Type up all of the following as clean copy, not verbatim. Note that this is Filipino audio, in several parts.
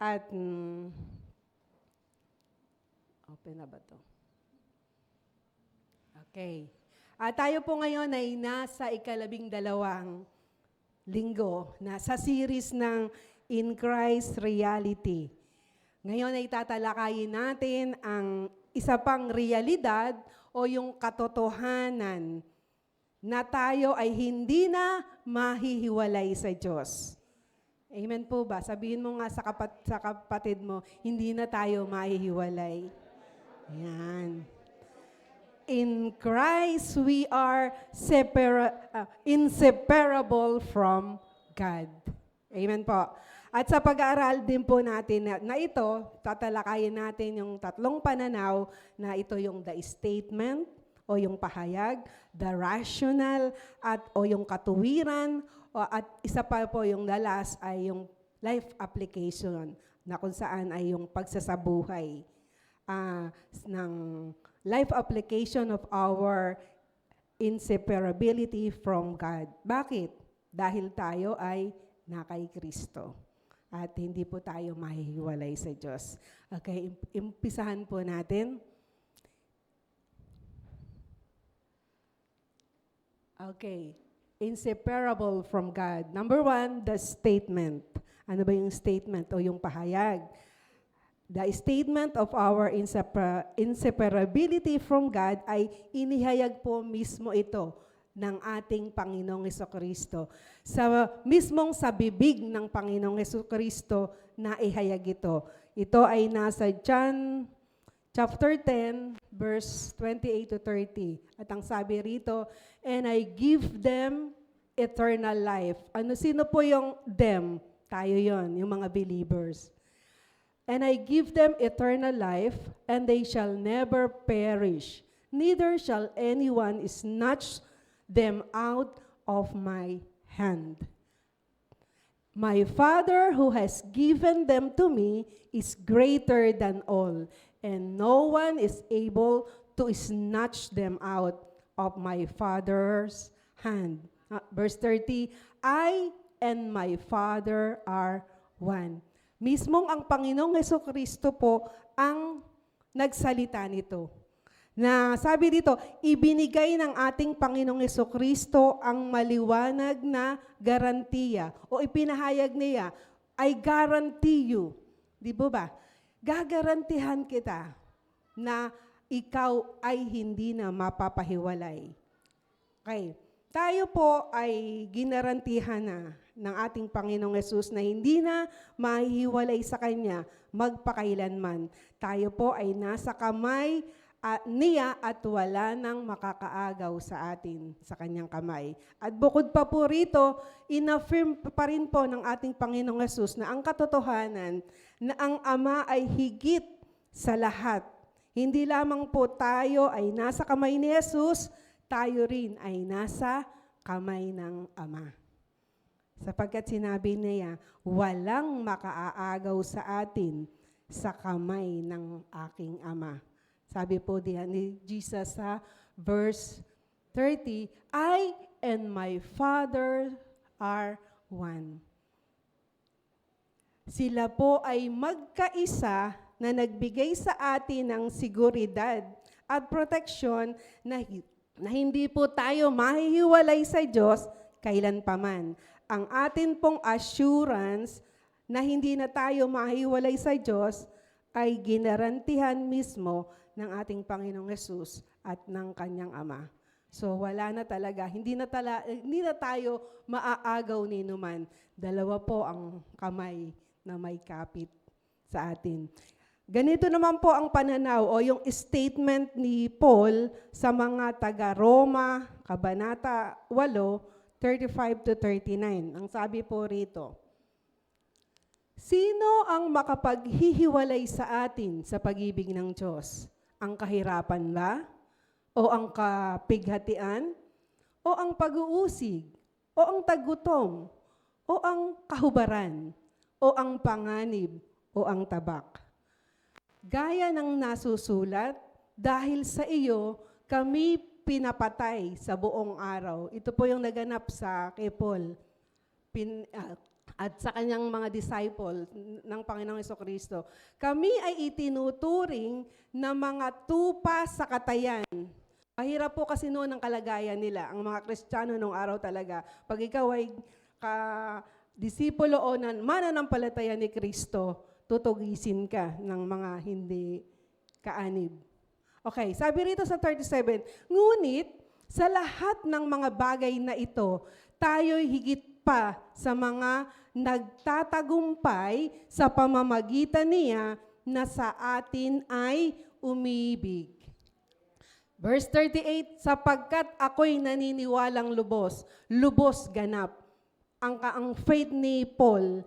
At, open na ba to? Okay. Tayo po ngayon ay nasa ika-12 linggo na sa series ng In Christ Reality. Ngayon ay tatalakayin natin ang isa pang realidad o yung katotohanan na tayo ay hindi na mahihiwalay sa Diyos. Amen po ba? Sabihin mo nga sa kapatid mo, hindi na tayo mahihiwalay. Ayan. In Christ, we are inseparable from God. Amen po. At sa pag-aaral din po natin na ito, tatalakayin natin yung tatlong pananaw na ito yung the statement o yung pahayag, the rational o yung katuwiran, at isa pa po yung the last ay yung life application na kung saan ay yung pagsasabuhay ng life application of our inseparability from God. Bakit? Dahil tayo ay na kay Kristo. At hindi po tayo mahihiwalay sa Diyos. Okay, umpisahan po natin. Okay, inseparable from God. Number 1, the statement. Ano ba yung statement o yung pahayag? The statement of our inseparability from God ay inihayag po mismo ito ng ating Panginoong Jesucristo. Sa mismong sa bibig ng Panginoong Jesucristo na ihayag ito. Ito ay nasa John chapter 10, verse 28 to 30. At ang sabi rito, and I give them eternal life. Sino po yung them? Tayo yon, yung mga believers. And I give them eternal life, and they shall never perish. Neither shall anyone snatch them out of my hand. My Father who has given them to me is greater than all, and no one is able to snatch them out of my Father's hand. Verse 30, I and my Father are one. Mismong ang Panginoong Jesucristo po ang nagsalita nito. Na sabi dito, ibinigay ng ating Panginoong Jesucristo ang maliwanag na garantiya o ipinahayag niya, I guarantee you. Di ba? Gagarantihan kita na ikaw ay hindi na mapapahiwalay. Okay. Tayo po ay ginarantihan na ng ating Panginoong Yesus na hindi na mahihiwalay sa Kanya magpakailanman. Tayo po ay nasa kamay niya at wala nang makakaagaw sa atin sa Kanyang kamay. At bukod pa po rito, inaffirm pa rin po ng ating Panginoong Yesus na ang katotohanan na ang Ama ay higit sa lahat. Hindi lamang po tayo ay nasa kamay ni Jesus, tayo rin ay nasa kamay ng Ama. Sapagkat sinabi niya, walang makaaagaw sa atin sa kamay ng aking Ama. Sabi po diyan ni Jesus sa verse 30, I and my Father are one. Sila po ay magkaisa na nagbigay sa atin ng seguridad at proteksyon na hindi po tayo mahihiwalay sa Diyos kailanpaman. Ang atin pong assurance na hindi na tayo mahiwalay sa Diyos ay ginarantihan mismo ng ating Panginoong Yesus at ng Kanyang Ama. So wala na talaga, hindi na tayo maaagaw ni numan. Dalawa po ang kamay na may kapit sa atin. Ganito naman po ang pananaw o yung statement ni Paul sa mga taga-Roma, Kabanata 8, 35 to 39. Ang sabi po rito, sino ang makapaghihiwalay sa atin sa pag-ibig ng Diyos? Ang kahirapan ba? O ang kapighatian? O ang pag-uusig? O ang tagutom? O ang kahubaran? O ang panganib? O ang tabak? Gaya ng nasusulat, dahil sa iyo, kami pinapatay sa buong araw. Ito po yung naganap sa kay Paul. at sa kanyang mga disciple ng Panginoong Jesucristo, kami ay itinuturing na mga tupa sa katayan. Mahirap po kasi noon ang kalagayan nila, ang mga Kristiyano noong araw talaga. Pag ikaw ay disipulo o mananampalataya ni Kristo, tutugisin ka ng mga hindi kaanib. Okay, sabi rito sa 37, ngunit sa lahat ng mga bagay na ito, tayo'y higit pa sa mga nagtatagumpay sa pamamagitan niya na sa atin ay umiibig. Verse 38, sapagkat ako'y naniniwalang lubos, lubos ganap. Ang faith ni Paul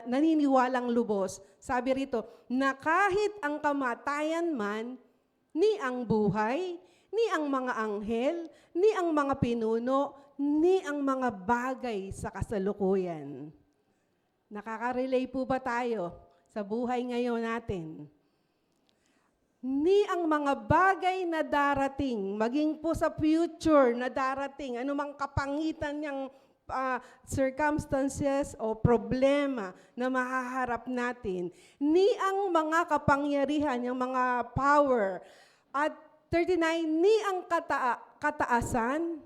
naniniwalang lubos, sabi rito, na kahit ang kamatayan man, ni ang buhay, ni ang mga anghel, ni ang mga pinuno, ni ang mga bagay sa kasalukuyan. Nakaka-relate po ba tayo sa buhay ngayon natin? Ni ang mga bagay na darating, maging po sa future na darating, anumang kapangitan niyang circumstances o problema na mahaharap natin, ni ang mga kapangyarihan, yung mga power, at 39, ni ang kataasan,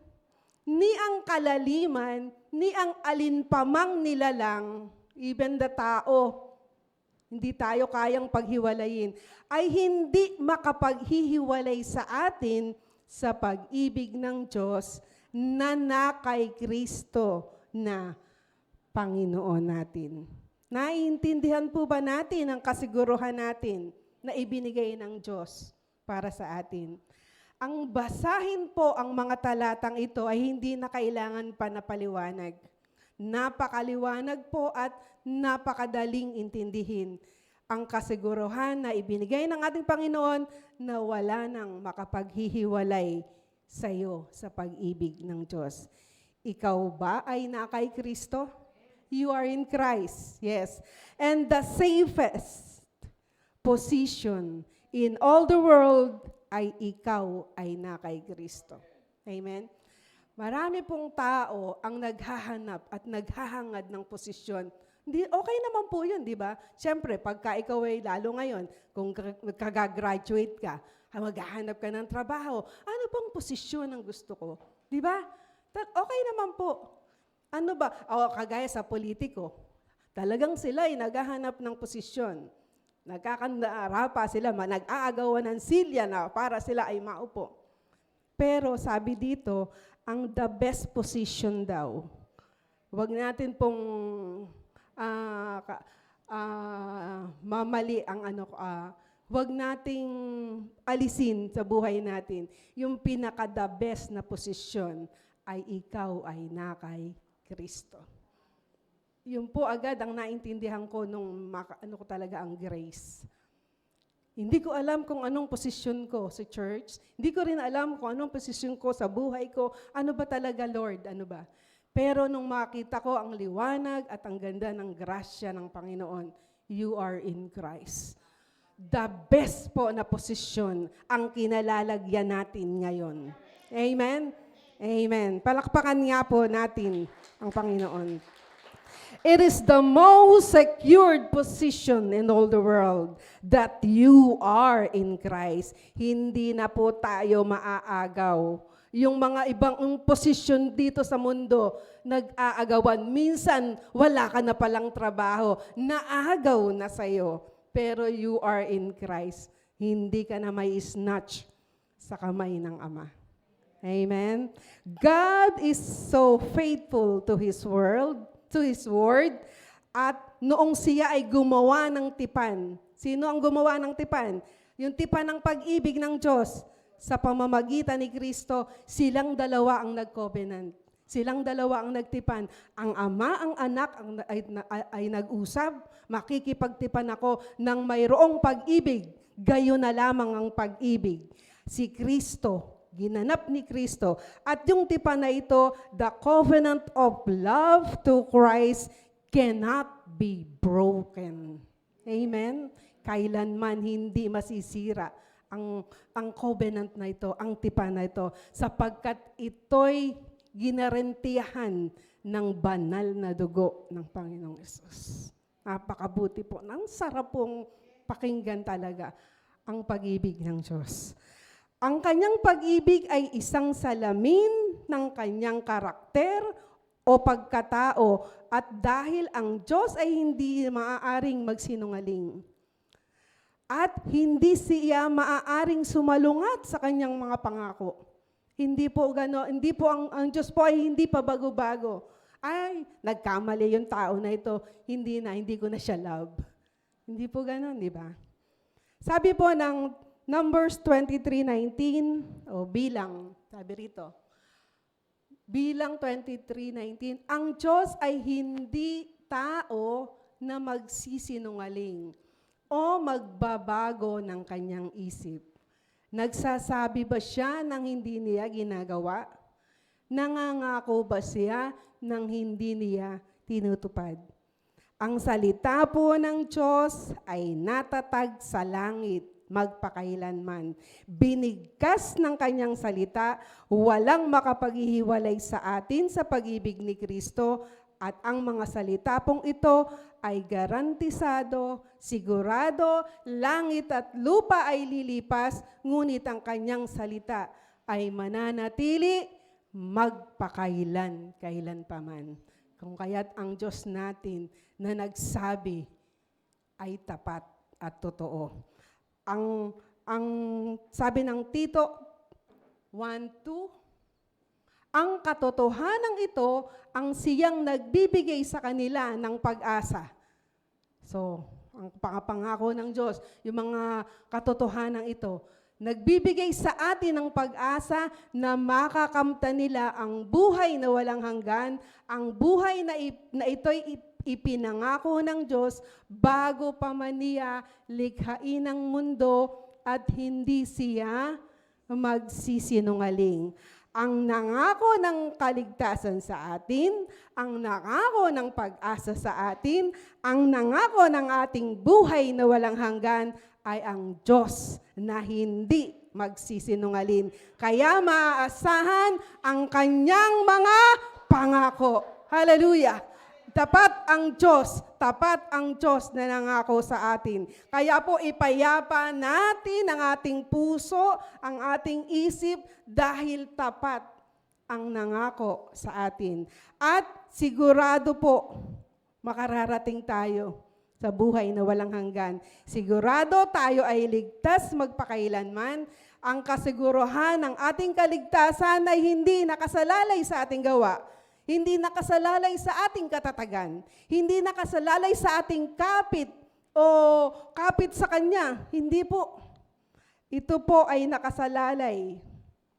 ni ang kalaliman, ni ang alinpamang nilalang, even the tao, hindi tayo kayang paghiwalayin, ay hindi makapaghihiwalay sa atin sa pag-ibig ng Diyos na kay Kristo na Panginoon natin. Naiintindihan po ba natin ang kasiguruhan natin na ibinigay ng Diyos para sa atin? Ang basahin po ang mga talatang ito ay hindi na kailangan pa na paliwanag. Napakaliwanag po at napakadaling intindihin. Ang kasiguruhan na ibinigay ng ating Panginoon na wala nang makapaghihiwalay sa iyo sa pag-ibig ng Diyos. Ikaw ba ay na kay Kristo? You are in Christ, yes. And the safest position in all the world ay ikaw ay na kay Kristo. Amen? Marami pong tao ang naghahanap at naghahangad ng posisyon. Okay naman po yun, di ba? Siyempre, pagka ikaw ay lalo ngayon, kung kagagraduate ka, maghahanap ka ng trabaho, ano bang posisyon ang gusto ko? Di ba? Okay naman po. Ano ba? Kagaya sa politiko, talagang sila ay naghahanap ng posisyon. Nagkakandara pa sila, nag-aagawan ng silya na para sila ay maupo. Pero sabi dito, ang the best position daw, huwag natin pong mamali ang huwag nating alisin sa buhay natin. Yung pinaka-the best na posisyon ay ikaw ay na kay Kristo. Yun po agad ang naintindihan ko nung ko talaga ang grace. Hindi ko alam kung anong posisyon ko sa church. Hindi ko rin alam kung anong posisyon ko sa buhay ko. Ano ba talaga, Lord? Ano ba? Pero nung makita ko ang liwanag at ang ganda ng grasya ng Panginoon, you are in Christ. The best po na posisyon ang kinalalagyan natin ngayon. Amen? Amen. Palakpakan nga po natin ang Panginoon. It is the most secured position in all the world that you are in Christ. Hindi na po tayo maaagaw. Yung mga ibang posisyon dito sa mundo, nag-aagawan. Minsan, wala ka na palang trabaho. Naagaw na sa'yo. Pero you are in Christ. Hindi ka na may snatch sa kamay ng Ama. Amen? God is so faithful to His word, at noong siya ay gumawa ng tipan. Sino ang gumawa ng tipan? Yung tipan ng pag-ibig ng Diyos. Sa pamamagitan ni Kristo, silang dalawa ang nag-covenant. Silang dalawa ang nagtipan. Ang Ama, ang Anak ay nag-usab. Makikipagtipan ako ng mayroong pag-ibig. Gayon na lamang ang pag-ibig. Si Kristo, ginanap ni Kristo. At yung tipan na ito, the covenant of love to Christ cannot be broken. Amen? Kailanman hindi masisira ang covenant na ito, ang tipan na ito, sapagkat ito'y ginarentiyahan ng banal na dugo ng Panginoong Hesus. Napakabuti po. Ang sarap pong pakinggan talaga ang pag-ibig ng Diyos. Ang kanyang pag-ibig ay isang salamin ng kanyang karakter o pagkatao, at dahil ang Diyos ay hindi maaaring magsinungaling. At hindi siya maaaring sumalungat sa kanyang mga pangako. Hindi po gano, hindi po ang Diyos po ay hindi pa bago-bago. Ay, nagkamali yung tao na ito, hindi ko na siya love. Hindi po ganon, di ba? Sabi po ng Numbers 23:19, o bilang, sabi rito, bilang 23:19, ang Diyos ay hindi tao na magsisinungaling o magbabago ng kanyang isip. Nagsasabi ba siya ng hindi niya ginagawa? Nangangako ba siya ng hindi niya tinutupad? Ang salita po ng Diyos ay natatag sa langit magpakailanman. Binigkas ng kanyang salita, walang makapaghihiwalay sa atin sa pag-ibig ni Kristo, at ang mga salita pong ito ay garantisado, sigurado, langit at lupa ay lilipas, ngunit ang kanyang salita ay mananatili magpakailan, kailanpaman. Kung kaya't ang Diyos natin na nagsabi ay tapat at totoo. Ang sabi ng Tito 1:2, ang katotohanan ito ang siyang nagbibigay sa kanila ng pag-asa. So, ang pangako ng Diyos, yung mga katotohanan ito, nagbibigay sa atin ng pag-asa na makakamtan nila ang buhay na walang hanggan, ang buhay na ito'y ipinangako ng Diyos bago pa man niya likhain ang mundo, at hindi siya magsisinungaling. Ang nangako ng kaligtasan sa atin, ang nangako ng pag-asa sa atin, ang nangako ng ating buhay na walang hanggan ay ang Diyos na hindi magsisinungaling. Kaya maaasahan ang kanyang mga pangako. Hallelujah! Tapat ang Diyos na nangako sa atin. Kaya po ipayapa natin ang ating puso, ang ating isip, dahil tapat ang nangako sa atin. At sigurado po, makararating tayo sa buhay na walang hanggan. Sigurado tayo ay ligtas magpakailanman. Ang kasiguruhan ng ating kaligtasan ay hindi nakasalalay sa ating gawa. Hindi nakasalalay sa ating katatagan. Hindi nakasalalay sa ating kapit o kapit sa Kanya. Hindi po. Ito po ay nakasalalay.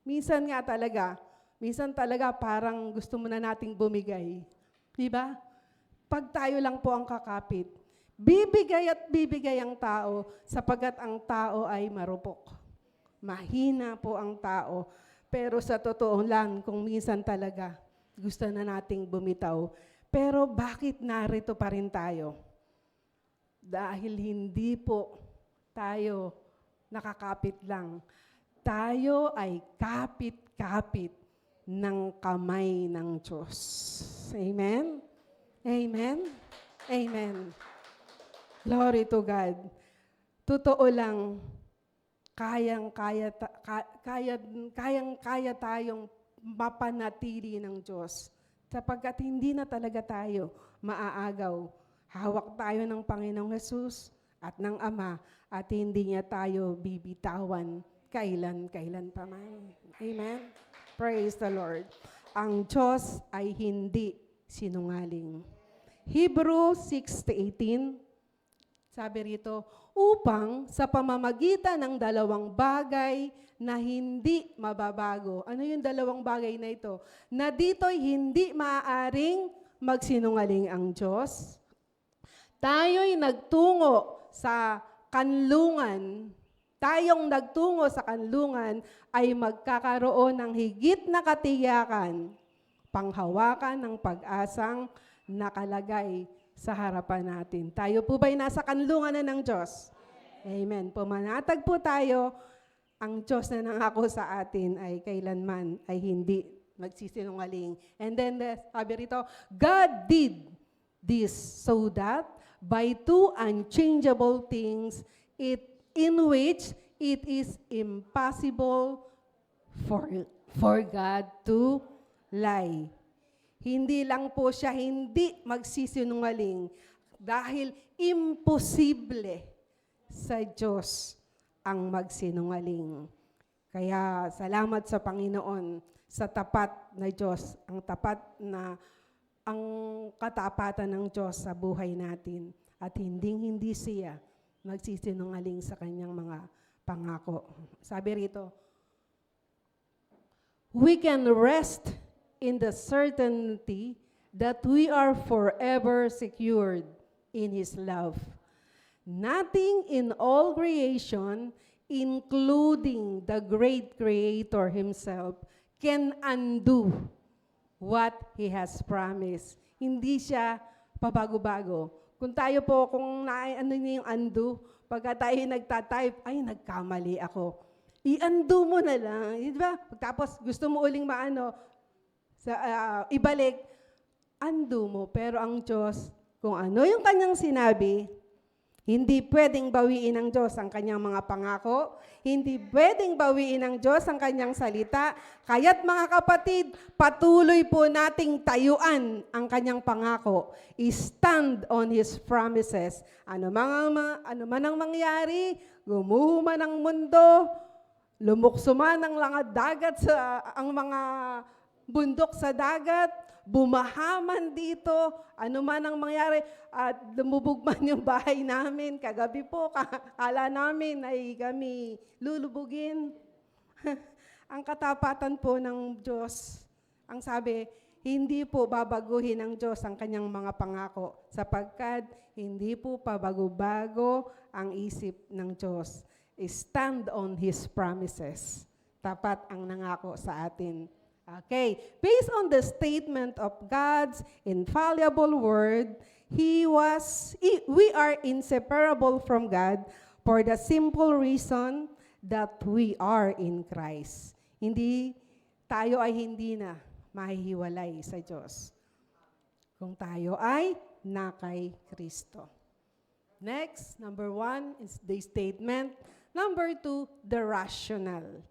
Minsan talaga parang gusto mo na nating bumigay. Diba? Pag tayo lang po ang kakapit, bibigay at bibigay ang tao sapagkat ang tao ay marupok. Mahina po ang tao. Pero sa totoo lang, kung minsan talaga, gusto na nating bumitaw. Pero bakit narito pa rin tayo? Dahil hindi po tayo nakakapit lang. Tayo ay kapit-kapit ng kamay ng Diyos. Amen? Amen? Amen. Glory to God. Totoo lang, kayang-kaya tayong mapanatili ng Diyos. Sapagkat hindi na talaga tayo maaagaw. Hawak tayo ng Panginoong Hesus at ng Ama, at hindi niya tayo bibitawan kailan pa man. Amen? Praise the Lord. Ang Diyos ay hindi sinungaling. Hebrews 6:18, sabi rito, upang sa pamamagitan ng dalawang bagay na hindi mababago. Ano yung dalawang bagay na ito? Na dito'y hindi maaaring magsinungaling ang Diyos. Tayo'y nagtungo sa kanlungan. Tayong nagtungo sa kanlungan ay magkakaroon ng higit na katiyakan, panghawakan ng pag-asang nakalagay sa harapan natin. Tayo po ba'y nasa kanlungan na ng Diyos? Amen. Pumanatag po tayo. Ang Diyos na nangako sa atin ay kailanman ay hindi magsisinungaling. And then, sabi rito, God did this so that by two unchangeable things, in which it is impossible for God to lie. Hindi lang po siya hindi magsisinungaling dahil imposible sa Diyos ang magsinungaling. Kaya salamat sa Panginoon sa tapat na Diyos, ang katapatan ng Diyos sa buhay natin at hindi siya magsisinungaling sa kanyang mga pangako. Sabi rito, we can rest in the certainty that we are forever secured in His love. Nothing in all creation, including the great Creator Himself, can undo what He has promised. Hindi siya pabago-bago. Kung niyo yung undo, pagka tayo nagtatype, ay, nagkamali ako. I-undo mo na lang. Diba? Tapos gusto mo uling ibalik, undo mo. Pero ang Diyos, kung ano yung kanyang sinabi, hindi pwedeng bawiin ng Diyos ang kanyang mga pangako. Hindi pwedeng bawiin ng Diyos ang kanyang salita. Kaya't mga kapatid, patuloy po nating tayuan ang kanyang pangako. Stand on His promises. Ano man ang mangyari, gumuho man ang mundo, lumukso man ang dagat ang mga bundok sa dagat, bumahaman dito, ano man ang mangyari, at lumubog man yung bahay namin. Kagabi po, kala namin ay kami lulubugin. Ang katapatan po ng Diyos, ang sabi, hindi po babaguhin ng Diyos ang kanyang mga pangako, sapagkat hindi po pabago-bago ang isip ng Diyos. Stand on His promises. Tapat ang nangako sa atin. Okay, based on the statement of God's infallible word, we are inseparable from God for the simple reason that we are in Christ. Tayo ay hindi na mahihiwalay sa Diyos kung tayo ay na kay Kristo. Next, number 1 is the statement. Number 2, the rational.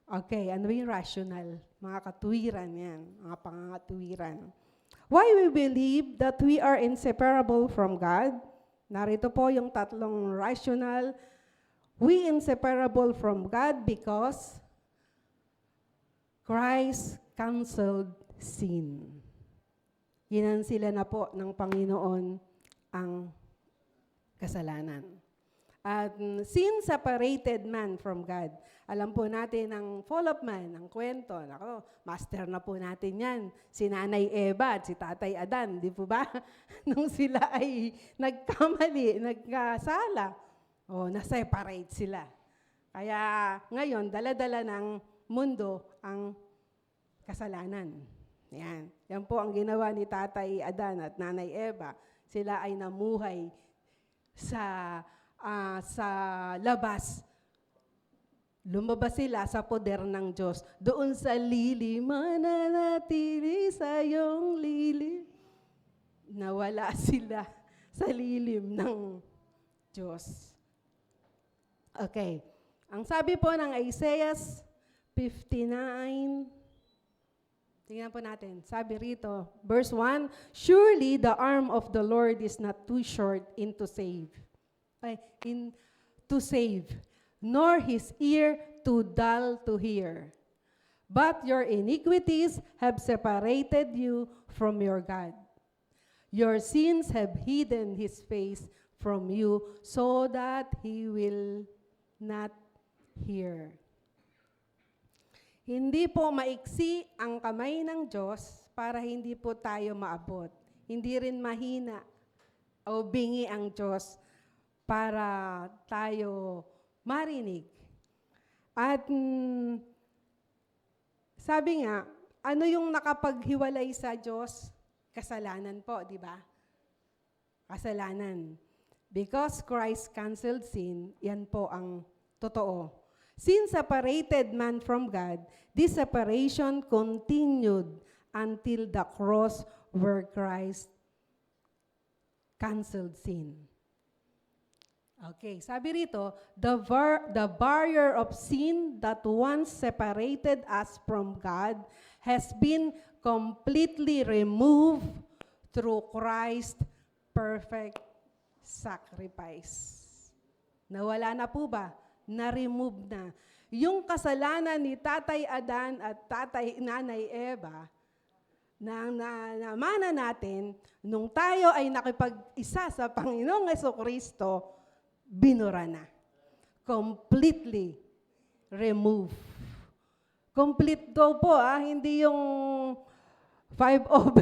Okay, ano yung rational? Mga katuwiran yan, mga pangangatuwiran. Why we believe that we are inseparable from God? Narito po yung tatlong rational. We inseparable from God because Christ canceled sin. Ginansila na po ng Panginoon ang kasalanan. At sin separated man from God. Alam po natin ang fall of man, ang kwento. Nako, master na po natin yan. Si Nanay Eva at si Tatay Adan, di po ba? Nung sila ay nagkamali, nagkasala, na-separate sila. Kaya ngayon, dala-dala ng mundo ang kasalanan. Yan. Yan po ang ginawa ni Tatay Adan at Nanay Eva. Sila ay namuhay sa labas. Lumabas sila sa poder ng Diyos. Doon sa lilim, mananatili sa iyong lilim. Nawala sila sa lilim ng Diyos. Okay. Ang sabi po ng Isaiah 59, tingnan po natin. Sabi rito, verse 1, surely the arm of the Lord is not too short to save, nor His ear too dull to hear. But your iniquities have separated you from your God. Your sins have hidden His face from you so that He will not hear. Hindi po maiksi ang kamay ng Diyos para hindi po tayo maabot. Hindi rin mahina o bingi ang Diyos para tayo marinig. At sabi nga, ano yung nakapaghiwalay sa Diyos? Kasalanan po, di ba? Kasalanan. Because Christ canceled sin, yan po ang totoo. Sin separated man from God, this separation continued until the cross where Christ canceled sin. Okay, sabi rito, the barrier of sin that once separated us from God has been completely removed through Christ's perfect sacrifice. Nawala na po ba? Na-remove na. Yung kasalanan ni Tatay Adan at Nanay Eva, na namana natin, nung tayo ay nakipag-isa sa Panginoong Jesucristo, binura na. Completely remove. Complete daw po, hindi yung 5/5,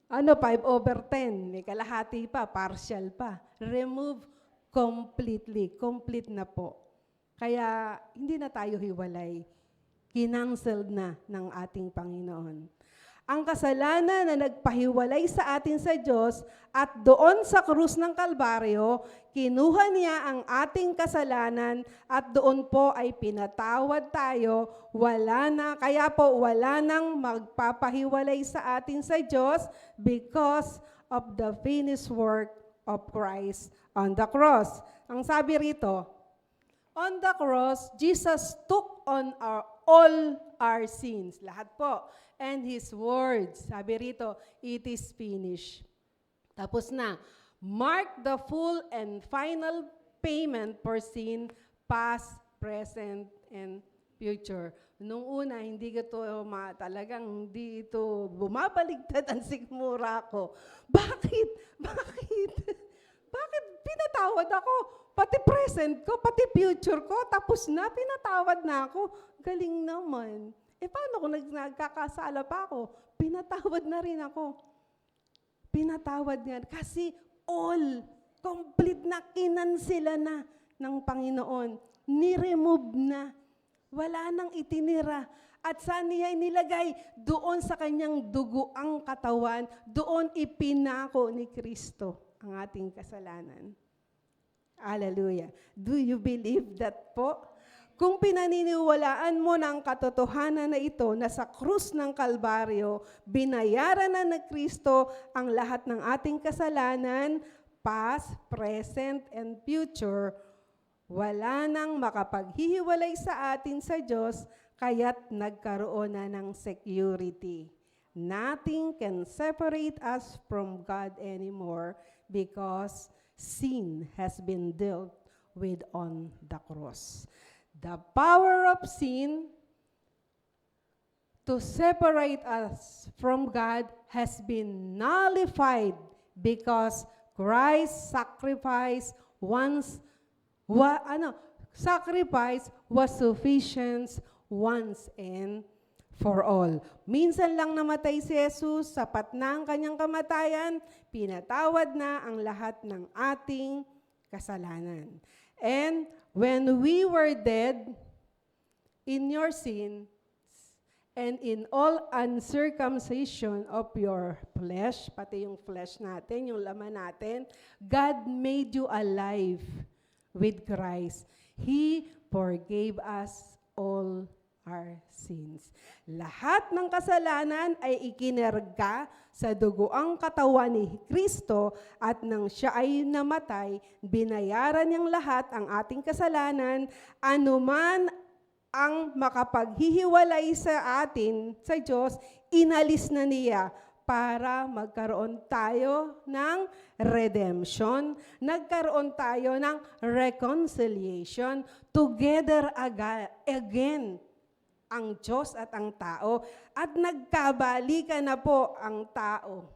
5/10, may kalahati pa, partial pa. Remove completely, complete na po. Kaya hindi na tayo hiwalay. Kinanceled na ng ating Panginoon. Ang kasalanan na nagpahiwalay sa atin sa Diyos at doon sa krus ng Kalbaryo, kinuha niya ang ating kasalanan at doon po ay pinatawad tayo. Kaya po wala nang magpapahiwalay sa atin sa Diyos because of the finished work of Christ on the cross. Ang sabi rito, on the cross, Jesus took on all our sins. Lahat po. And His words, sabi rito, it is finished. Tapos na, mark the full and final payment for sin, past, present, and future. Nung una, hindi talagang hindi ito bumabaligtad ang sigmura ko. Bakit? Bakit pinatawad ako? Pati present ko, pati future ko, tapos na, pinatawad na ako. Galing naman. Paano kung nagkakasala pa ako? Pinatawad na rin ako. Pinatawad niya. Kasi all, complete na, kinansela na ng Panginoon. Ni-remove na. Wala nang itinira. At saan niya inilagay? Doon sa kanyang dugo ang katawan, doon ipinako ni Kristo ang ating kasalanan. Hallelujah. Do you believe that po? Kung pinaniniwalaan mo ng katotohanan na ito, na sa krus ng Kalbaryo, binayaran na ng Kristo ang lahat ng ating kasalanan, past, present, and future, wala nang makapaghihiwalay sa atin sa Diyos, kaya't nagkaroon na ng security. Nothing can separate us from God anymore because sin has been dealt with on the cross. The power of sin to separate us from God has been nullified because Christ's sacrifice was sufficient once and for all. Minsan lang namatay si Jesus, sapat na ang kanyang kamatayan, pinatawad na ang lahat ng ating kasalanan. And when we were dead in your sins and in all uncircumcision of your flesh, pati yung flesh natin, yung laman natin, God made you alive with Christ. He forgave us all our sins. Lahat ng kasalanan ay ikinarga sa dugoang katawan ni Kristo at nang siya ay namatay, binayaran niyang lahat ang ating kasalanan, anuman ang makapaghihiwalay sa atin sa Diyos, inalis na niya para magkaroon tayo ng redemption, nagkaroon tayo ng reconciliation, together again ang Diyos at ang tao, at nagkabalikan na po ang tao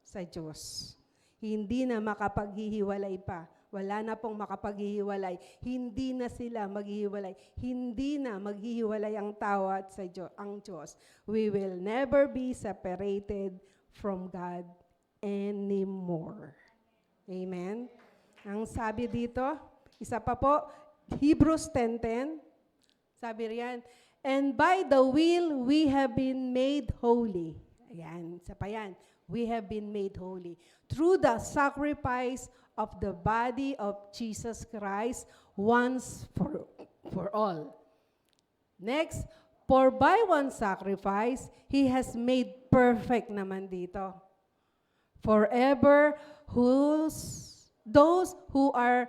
sa Diyos. Hindi na makapaghihiwalay pa. Wala na pong makapaghihiwalay. Hindi na sila maghihiwalay. Hindi na maghihiwalay ang tao at ang Diyos. We will never be separated from God anymore. Amen? Ang sabi dito, isa pa po, Hebrews 10:10, sabi riyan, and by the will we have been made holy. Ayan, isa pa yan. We have been made holy through the sacrifice of the body of Jesus Christ once for all. Next, for by one sacrifice, He has made perfect naman dito. Forever, those who are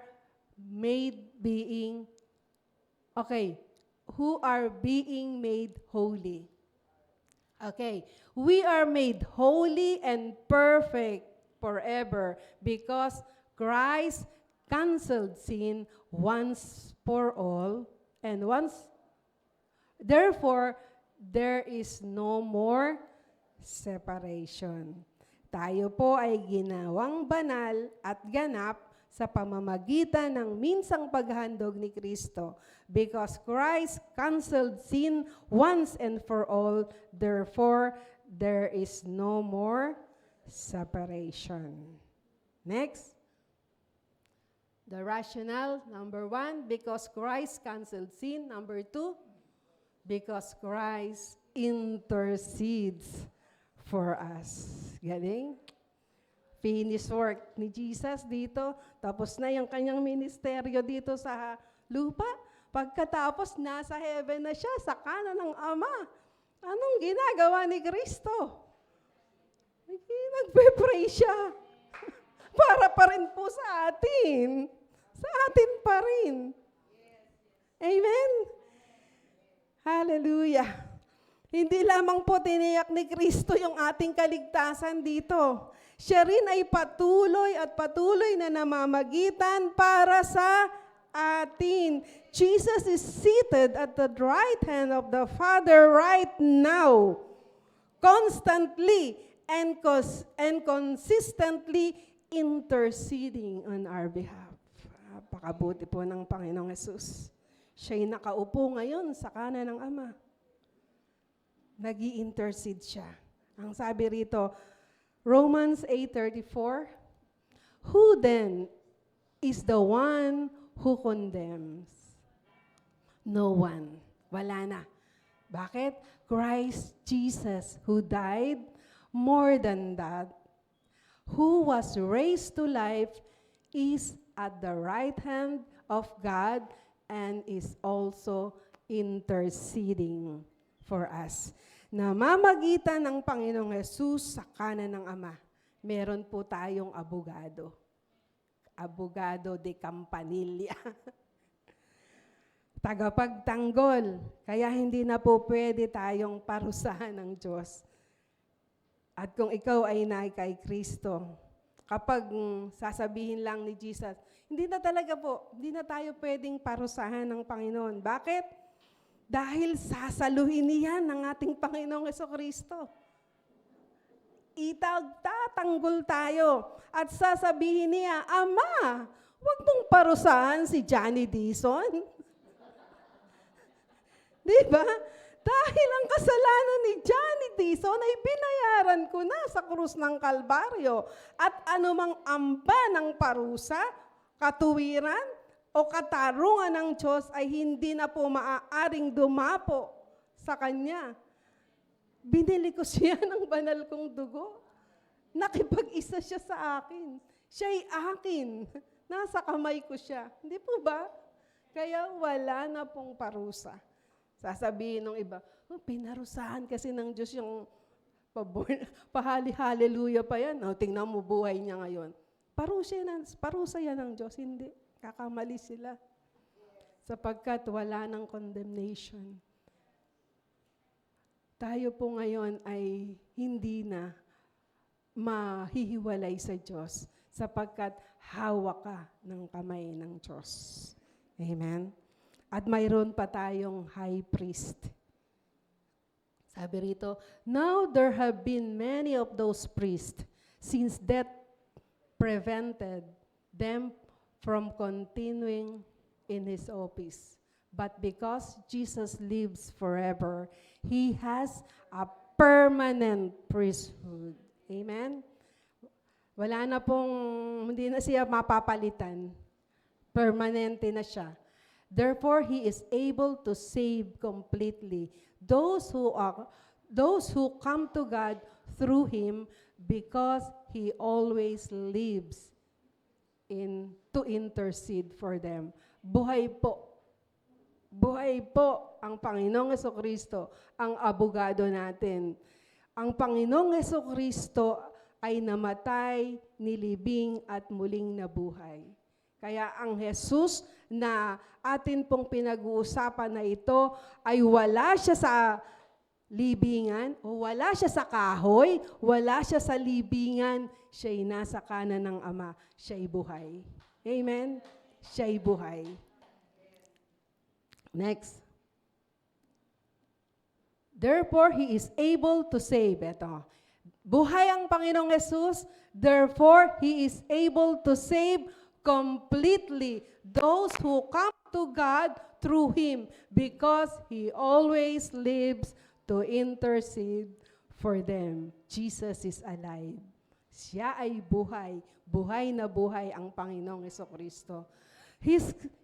who are being made holy. Okay, we are made holy and perfect forever because Christ canceled sin once for all, and therefore, there is no more separation. Tayo po ay ginawang banal at ganap sa pamamagitan ng minsang paghandog ni Kristo. Because Christ canceled sin once and for all, therefore, there is no more separation. Next. The rationale, number 1, because Christ canceled sin. Number 2, because Christ intercedes for us. Galing? Finished work ni Jesus dito. Tapos na yung kanyang ministeryo dito sa lupa. Pagkatapos, nasa heaven na siya, sa kanan ng Ama. Anong ginagawa ni Kristo? Nagpe-pray siya. Para pa rin po sa atin. Sa atin pa rin. Amen? Hallelujah. Hindi lamang po tiniyak ni Kristo yung ating kaligtasan dito. Siya rin ay patuloy na namamagitan para sa atin. Jesus is seated at the right hand of the Father right now, constantly and consistently interceding on our behalf. Napakabuti po ng Panginoong Hesus. Siya'y nakaupo ngayon sa kanan ng Ama. Nag-i-intercede siya. Ang sabi rito, Romans 8:34, who then is the one who condemns? No one. Wala na. Bakit? Christ Jesus who died, more than that, who was raised to life, is at the right hand of God and is also interceding for us. Namamagitan ng Panginoong Hesus sa kanan ng Ama, meron po tayong abogado. Abogado de Campanilla. Tagapagtanggol. Kaya hindi na po pwede tayong parusahan ng Diyos. At kung ikaw ay kay Kristo, kapag sasabihin lang ni Jesus, hindi na tayo pwedeng parusahan ng Panginoon. Bakit? Dahil sasaluhin niyan ng ating Panginoong Jesucristo. Itatanggol tayo at sasabihin niya, Ama, huwag mong parusahan si Johnny Dizon. Di ba? Dahil ang kasalanan ni Johnny Dizon ay binayaran ko na sa krus ng Kalbaryo. At anumang amba ng parusa, katuwiran, o katarungan ng Diyos ay hindi na po maaaring dumapo sa Kanya. Binili ko siya ng banal kong dugo. Nakipag-isa siya sa akin. Siya'y akin. Nasa kamay ko siya. Hindi po ba? Kaya wala na pong parusa. Sasabihin ng iba, pinarusahan kasi ng Diyos yung pahali-hallelujah pa yan. Tingnan mo buhay niya ngayon. Parusa yan ng Diyos. Hindi. Kakamali sila. Sapagkat wala ng condemnation. Tayo po ngayon ay hindi na mahihiwalay sa Diyos sapagkat hawak ka ng kamay ng Diyos. Amen? At mayroon pa tayong high priest. Sabi rito, now there have been many of those priests since death prevented them from continuing in His office. But because Jesus lives forever, He has a permanent priesthood. Amen? Wala na pong, hindi na siya mapapalitan. Permanente na siya. Therefore, He is able to save completely those who come to God through Him because He always lives to intercede for them. Buhay po. Buhay po ang Panginoong Jesucristo, ang abogado natin. Ang Panginoong Jesucristo ay namatay, nilibing at muling nabuhay. Kaya ang Jesus na atin pong pinag-uusapan na ito ay wala siya sa libingan, o wala siya sa kahoy, wala siya sa libingan, siya'y nasa kanan ng Ama, siya'y buhay. Amen? Siya'y buhay. Next. Therefore, He is able to save. Ito. Buhay ang Panginoong Jesus, therefore, He is able to save completely those who come to God through Him, because He always lives to intercede for them. Jesus is alive. Siya ay buhay. Buhay na buhay ang Panginoong Jesucristo.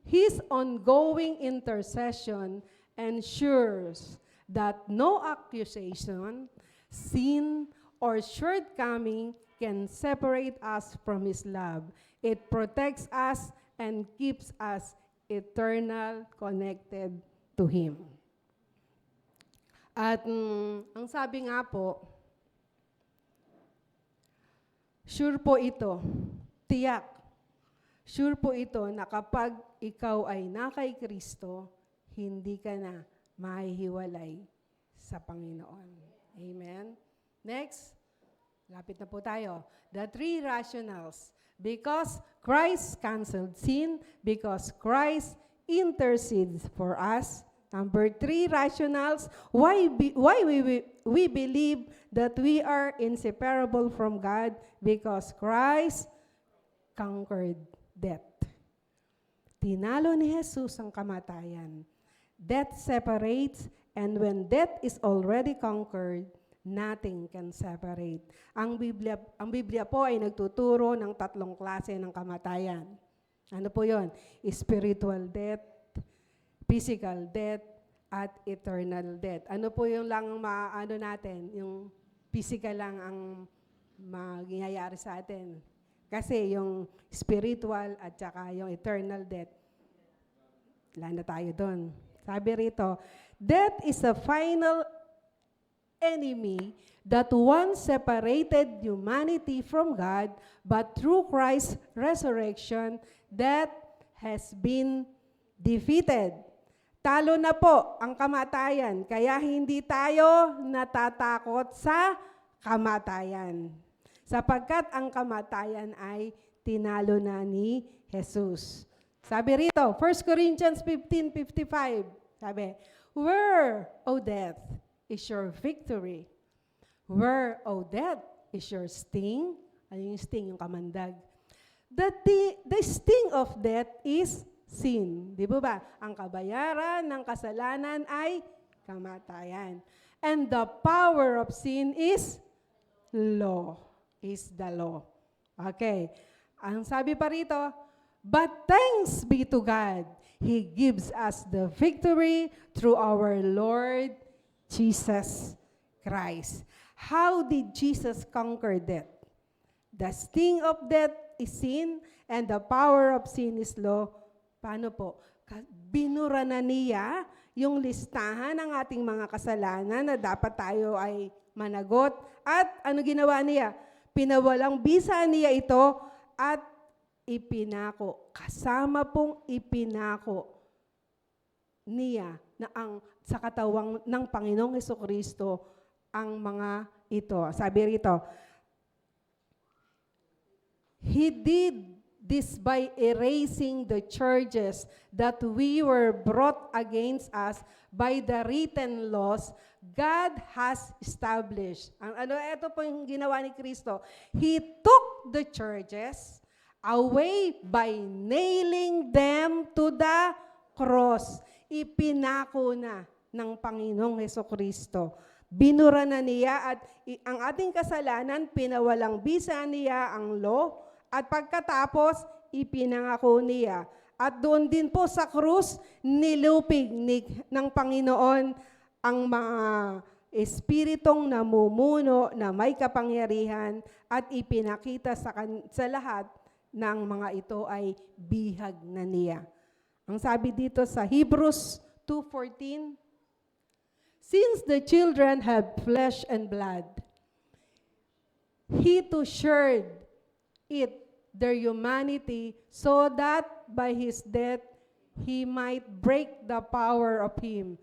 His ongoing intercession ensures that no accusation, sin, or shortcoming can separate us from His love. It protects us and keeps us eternal connected to Him. At ang sabi nga po, sure po ito, tiyak, sure po ito na kapag ikaw ay na kay Kristo, hindi ka na mahihiwalay sa Panginoon. Amen? Next, lapit na po tayo. The three rationales. Because Christ canceled sin, because Christ intercedes for us. Number 3 rationales, why we believe that we are inseparable from God, because Christ conquered death. Tinalo ni Jesus ang kamatayan. Death separates, and when death is already conquered, nothing can separate. Ang Biblia po ay nagtuturo ng 3 klase ng kamatayan. Ano po yon? Spiritual death, physical death, at eternal death. Ano po yung lang maano natin? Yung physical lang ang mangyayari sa atin. Kasi yung spiritual at saka yung eternal death, wala na tayo doon. Sabi rito, death is a final enemy that once separated humanity from God, but through Christ's resurrection, death has been defeated. Talo na po ang kamatayan, kaya hindi tayo natatakot sa kamatayan. Sapagkat ang kamatayan ay tinalo na ni Jesus. Sabi rito, 1 Corinthians 15:55, sabi, where, O death, is your victory? Where, O death, is your sting? Ano yung sting? Yung kamandag. The sting of death is sin. Di ba? Ang kabayaran ng kasalanan ay kamatayan. And the power of sin is law. Is the law. Okay. Ang sabi pa rito, but thanks be to God, He gives us the victory through our Lord Jesus Christ. How did Jesus conquer death? The sting of death is sin, and the power of sin is law. Paano po? Binura na niya yung listahan ng ating mga kasalanan na dapat tayo ay managot. At ano ginawa niya? Pinawalang bisa niya ito at ipinako. Kasama pong ipinako niya na sa katawang ng Panginoong Jesucristo ang mga ito. Sabi rito, He did this by erasing the charges that we were brought against us by the written laws God has established. Ito po yung ginawa ni Kristo. He took the charges away by nailing them to the cross. Ipinako na ng Panginoong Jesucristo. Binura na niya at ang ating kasalanan, pinawalang bisa niya ang law, at pagkatapos, ipinangako niya. At doon din po sa krus, nilupig ng Panginoon ang mga espiritong namumuno na may kapangyarihan at ipinakita sa lahat ng mga ito ay bihag na niya. Ang sabi dito sa Hebrews 2:14, since the children have flesh and blood, he too shared it, their humanity, so that by his death he might break the power of him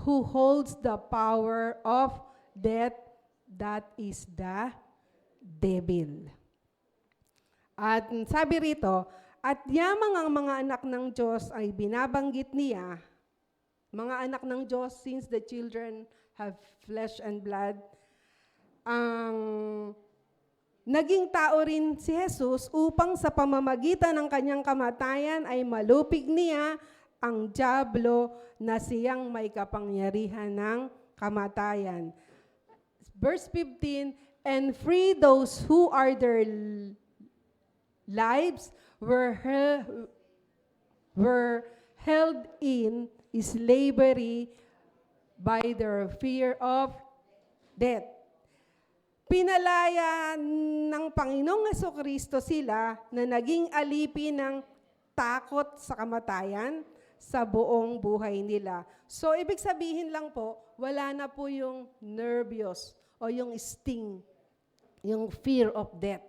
who holds the power of death, that is the devil. At sabi rito, at yamang ang mga anak ng Diyos ay binabanggit niya, mga anak ng Diyos, since the children have flesh and blood, ang naging tao rin si Jesus upang sa pamamagitan ng kanyang kamatayan ay malupig niya ang dyablo na siyang may kapangyarihan ng kamatayan. Verse 15, and free those who are their lives were held in slavery by their fear of death. Pinalaya ng Panginoong Jesucristo sila na naging alipin ng takot sa kamatayan sa buong buhay nila. So, ibig sabihin lang po, wala na po yung nervyos o yung sting, yung fear of death.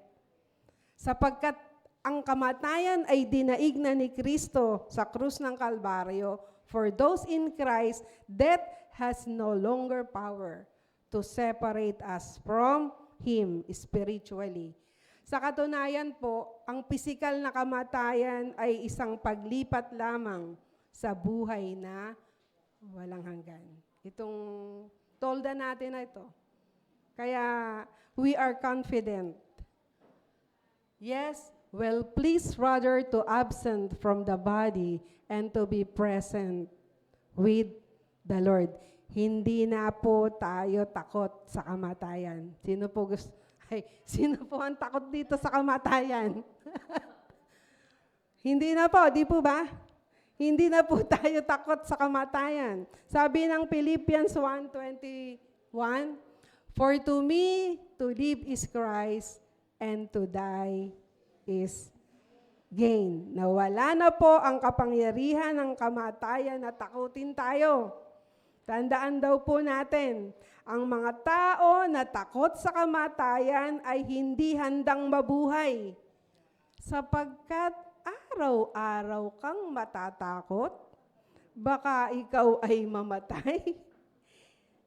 Sapagkat ang kamatayan ay dinaig na ni Kristo sa krus ng Kalbaryo. For those in Christ, death has no longer power to separate us from Him spiritually. Sa katunayan po, ang pisikal na kamatayan ay isang paglipat lamang sa buhay na walang hanggan. Itong tolda natin na ito. Kaya, we are confident. Yes, well, please rather to absent from the body and to be present with the Lord. Hindi na po tayo takot sa kamatayan. Sino po ang takot dito sa kamatayan? Hindi na po, di po ba? Hindi na po tayo takot sa kamatayan. Sabi ng Philippians 1:21, for to me to live is Christ and to die is gain. Nawala na po ang kapangyarihan ng kamatayan na takutin tayo. Tandaan daw po natin, ang mga tao na takot sa kamatayan ay hindi handang mabuhay. Sapagkat araw-araw kang matatakot, baka ikaw ay mamatay.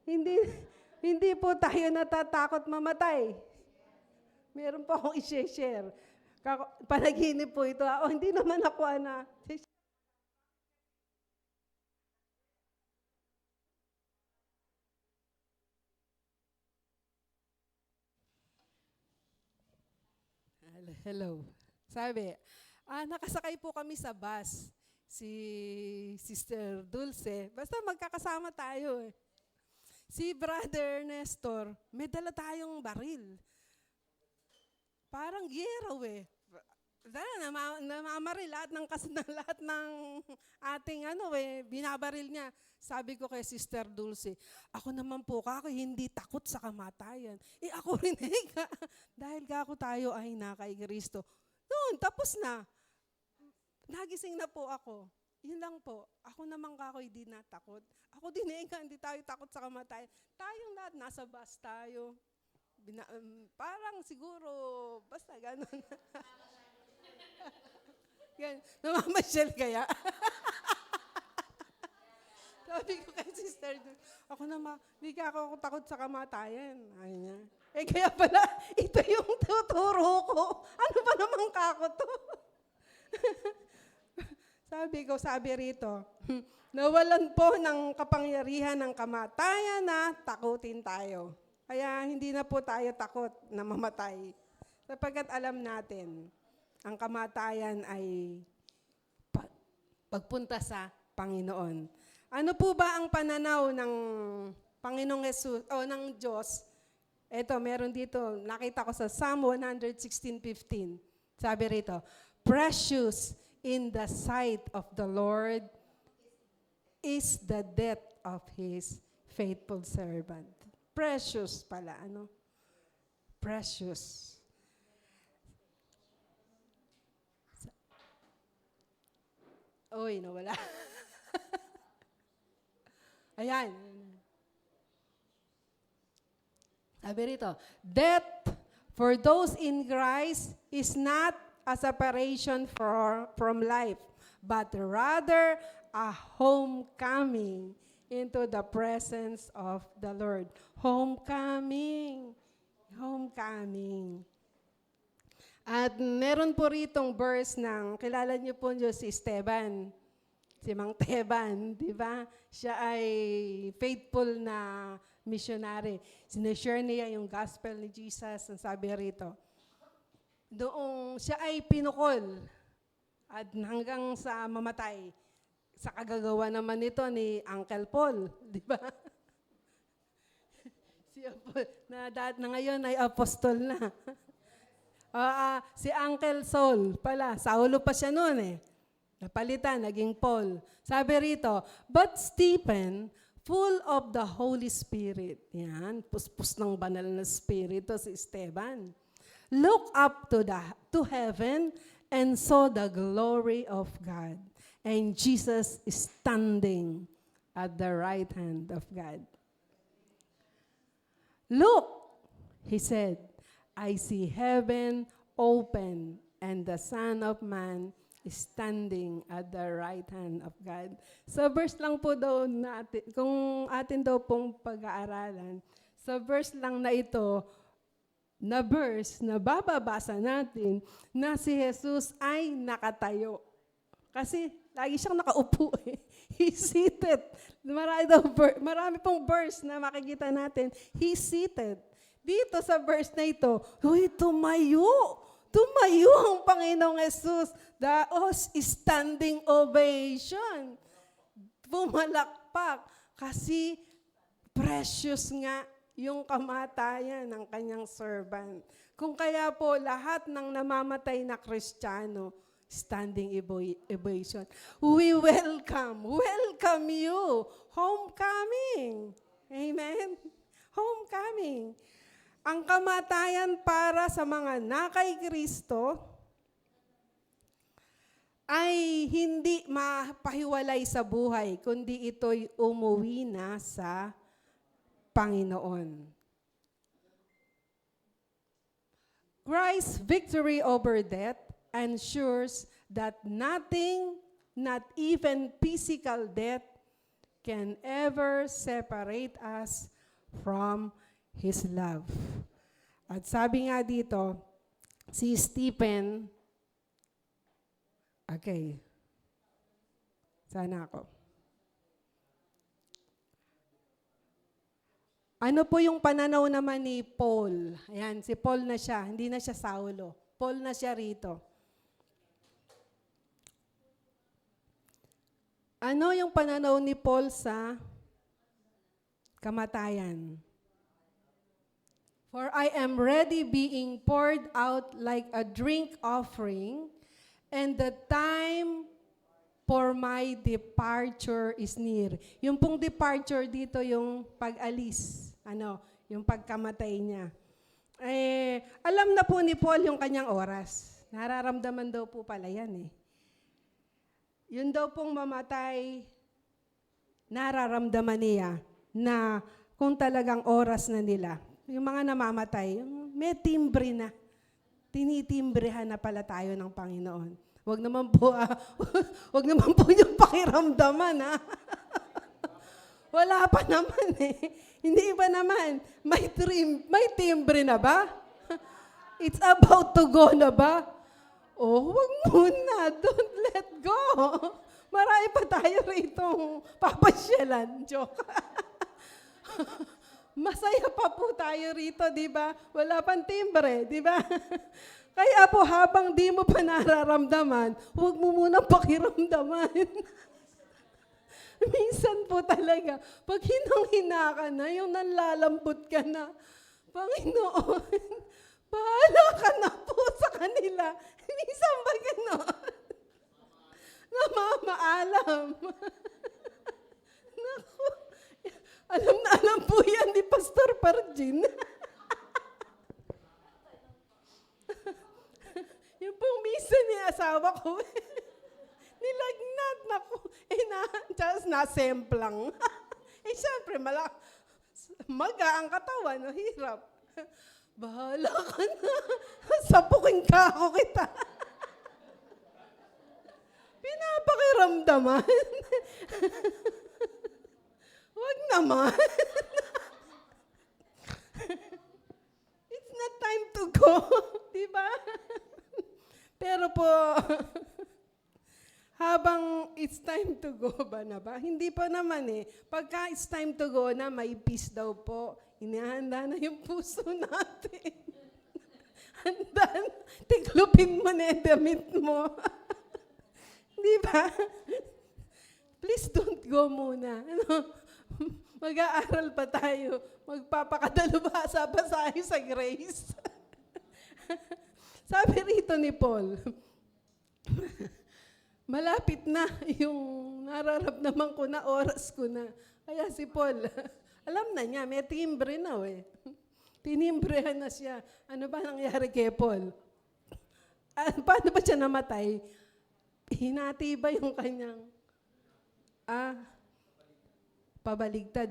Hindi po tayo natatakot mamatay. Meron po akong i-share. Panaginip po ito. Hindi naman ako, Hello. Sabi, nakasakay po kami sa bus. Si Sister Dulce. Basta magkakasama tayo eh. Si Brother Nestor, may dala tayong baril. Parang gero eh. Namamaril lahat ng ating binabaril niya. Sabi ko kay Sister Dulce, ako naman po kako hindi takot sa kamatayan. Ako rin dahil kako tayo ay nakay Kristo. Noon, tapos na. Nagising na po ako. Yun lang po. Ako naman kako hindi natakot. Ako din hindi tayo takot sa kamatayan. Tayong lahat, nasa bus tayo. Parang siguro, basta gano'n. Namamasyal kaya? Sabi ko kay Sister, ako naman, hindi ka ako takot sa kamatayan. Ay niya. Kaya pala, ito yung tuturo ko. Ano ba namang kako to? Sabi rito, nawalan po ng kapangyarihan ng kamatayan na takutin tayo. Kaya hindi na po tayo takot na mamatay. Sapagkat alam natin, ang kamatayan ay pagpunta sa Panginoon. Ano po ba ang pananaw ng Panginoong Jesus o ng Diyos? Ito, meron dito, nakita ko sa Psalm 116:15. Sabi rito, precious in the sight of the Lord is the death of His faithful servant. Precious pala, Precious. Uy, nawala. Ayan. Sabi rito, death for those in Christ is not a separation from life, but rather a homecoming into the presence of the Lord. Homecoming. Homecoming. At meron po ritong verse ng, kilala niyo po niyo si Esteban, si Mang Teban, di ba? Siya ay faithful na missionary. Sinashare niya yung gospel ni Jesus, ang sabi rito. Doong siya ay pinukol at hanggang sa mamatay. Sa kagagawa naman nito ni Uncle Paul, di ba? na ngayon ay apostol na. Si Uncle Saul pala, Saulo pa siya noon eh. Napalitan, naging Paul. Sabi rito, but Stephen, full of the Holy Spirit. Yan, puspos ng banal na Espiritu si Esteban. Look up to heaven and saw the glory of God. And Jesus is standing at the right hand of God. Look, he said, I see heaven open and the Son of Man is standing at the right hand of God. So verse lang po daw natin, kung atin daw pong pag-aaralan, sa verse lang na ito, na verse na bababasa natin na si Jesus ay nakatayo. Kasi lagi siyang nakaupo eh. He's seated. Marami pong verse na makikita natin. He's seated. Dito sa verse na ito, tumayo. Tumayo ang Panginoong Jesus. The standing ovation. Pumalakpak. Kasi precious nga yung kamatayan ng kanyang servant. Kung kaya po lahat ng namamatay na Kristiyano, standing ovation. We welcome you. Homecoming. Amen? Homecoming. Ang kamatayan para sa mga nakay Kristo ay hindi mapahiwalay sa buhay, kundi ito'y umuwi na sa Panginoon. Christ's victory over death ensures that nothing, not even physical death, can ever separate us from His love. At sabi nga dito, si Stephen, okay, sana ako. Ano po yung pananaw naman ni Paul? Ayan, si Paul na siya, hindi na siya Saulo. Paul na siya rito. Ano yung pananaw ni Paul sa kamatayan? For I am ready being poured out like a drink offering, and the time for my departure is near. Yung pong departure dito, yung pag-alis, yung pagkamatay niya. Alam na po ni Paul yung kanyang oras. Nararamdaman daw po pala yan eh. Yun daw pong mamatay, nararamdaman niya na kung talagang oras na nila. Yung mga namamatay, may timbre na. Tinitimbrehan na pala tayo ng Panginoon. Wag naman po yung pakiramdaman, ha? Wala pa naman eh. Hindi ba naman? May timbre na ba? It's about to go na ba? Oh, wag muna. Don't let go. Marami pa tayo rito papasyalan. Joke. Masaya pa po tayo rito, di ba? Wala pang timbre, di ba? Kaya po, habang di mo pa nararamdaman, huwag mo munang pakiramdaman. Minsan po talaga, pag hinang-hina ka na, yung nanlalambot ka na, Panginoon, bahala ka na po sa kanila. Minsan ba gano'n? Namamaalam. Naku, alam na alam po yan ni Pastor Parjin. Yung pong misa ni asawa ko, nilagnat. naku, just nasemplang. Siyempre, maga ang katawan, no? Hirap. Bahala ka na. Sapukin ka ako kita. Pinapakiramdaman. Wag naman. It's not time to go. Diba? Pero po, habang it's time to go ba na ba? Hindi pa naman eh. Pagka it's time to go na, may peace daw po. Inihanda na yung puso natin. Handa, tiklupin mo na yung damit mo. Di ba? Please don't go muna. Mag-aaral pa tayo. Magpapakadalubhasa pa tayo sa grace. Sabi rito ni Paul, malapit na yung nararamdaman ko na oras ko na. Kaya si Paul, alam na niya, may timbre na eh. Tinimbrehan na siya. Ano ba nangyari kay Paul? Paano ba siya namatay? Hinati ba yung kanyang, pabaligtad,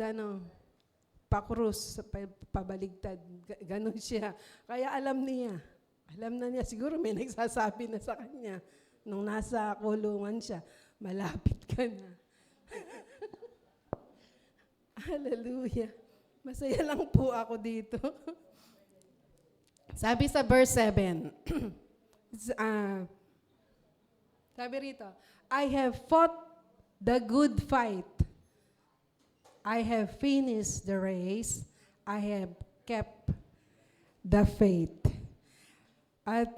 pakrus, pabaligtad, ganon siya. Kaya alam na niya, siguro may nagsasabi na sa kanya, nung nasa kulungan siya, malapit ka na. Hallelujah. Masaya lang po ako dito. Sabi sa verse 7, sabi rito, I have fought the good fight. I have finished the race. I have kept the faith. At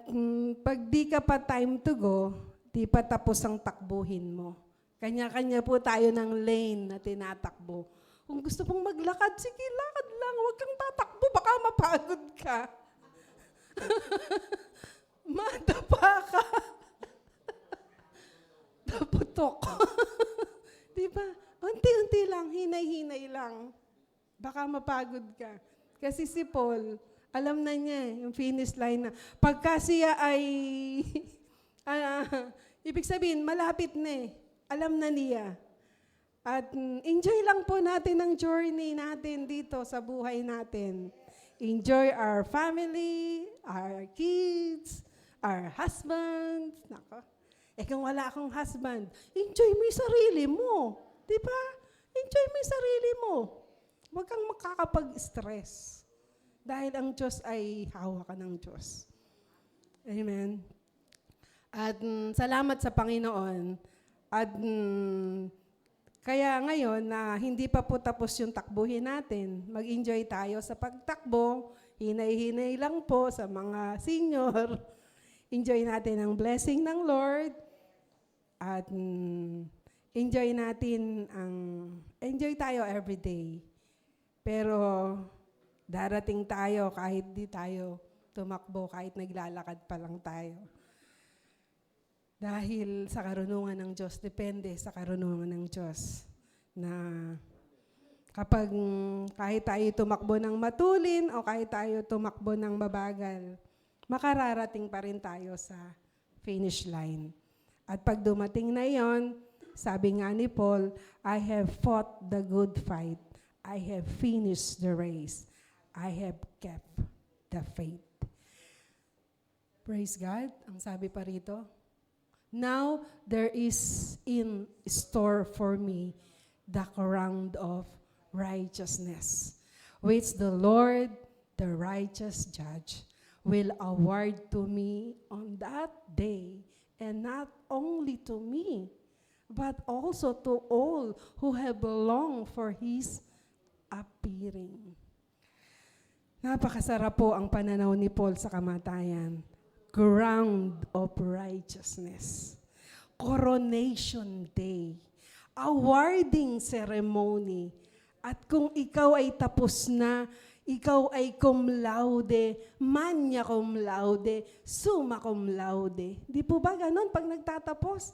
pag di ka pa time to go, di pa tapos ang takbuhin mo. Kanya-kanya po tayo ng lane na tinatakbo. Kung gusto pong maglakad, sige, lakad lang. Huwag kang tatakbo, baka mapagod ka. Madapa ka. Naputok. Diba? Unti-unti lang, hinay-hinay lang. Baka mapagod ka. Kasi si Paul, alam na niya yung finish line na. Pagka siya ay, ibig sabihin, malapit na eh. Alam na niya. At enjoy lang po natin ang journey natin dito sa buhay natin. Enjoy our family, our kids, our husbands. Nako. Kung wala akong husband, enjoy mo yung sarili mo. Di ba? Enjoy mo yung sarili mo. Huwag kang makakapag-stress. Dahil ang Diyos ay hawak ka ng Diyos. Amen. At salamat sa Panginoon. At kaya ngayon na hindi pa po tapos yung takbuhin natin, mag-enjoy tayo sa pagtakbo. Hinay-hinay lang po sa mga senior. Enjoy natin ang blessing ng Lord. At enjoy tayo every day. Pero darating tayo kahit di tayo tumakbo, kahit naglalakad pa lang tayo. Dahil sa karunungan ng Diyos, depende sa karunungan ng Diyos. Na kapag kahit tayo tumakbo ng matulin o kahit tayo tumakbo ng mabagal, makararating pa rin tayo sa finish line. At pag dumating na yon, sabi nga ni Paul, I have fought the good fight. I have finished the race. I have kept the faith. Praise God. Ang sabi pa rito, now there is in store for me the crown of righteousness, which the Lord, the righteous judge, will award to me on that day, and not only to me, but also to all who have longed for His appearing. Napakasarap po ang pananaw ni Paul sa kamatayan. Crown of righteousness. Coronation day. Awarding ceremony. At kung ikaw ay tapos na, ikaw ay cum laude, magna cum laude, summa cum laude. Di po ba ganon pag nagtatapos?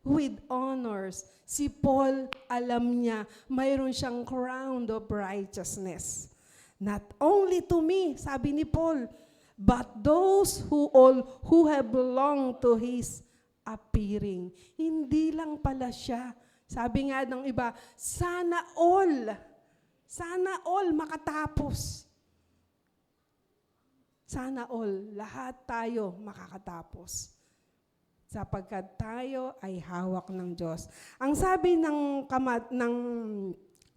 With honors. Si Paul, alam niya, mayroon siyang crown of righteousness. Not only to me, sabi ni Paul, but those who have belonged to His appearing. Hindi lang pala siya. Sabi nga ng iba, sana all makatapos. Sana all, lahat tayo makakatapos. Sapagkat tayo ay hawak ng Diyos. Ang sabi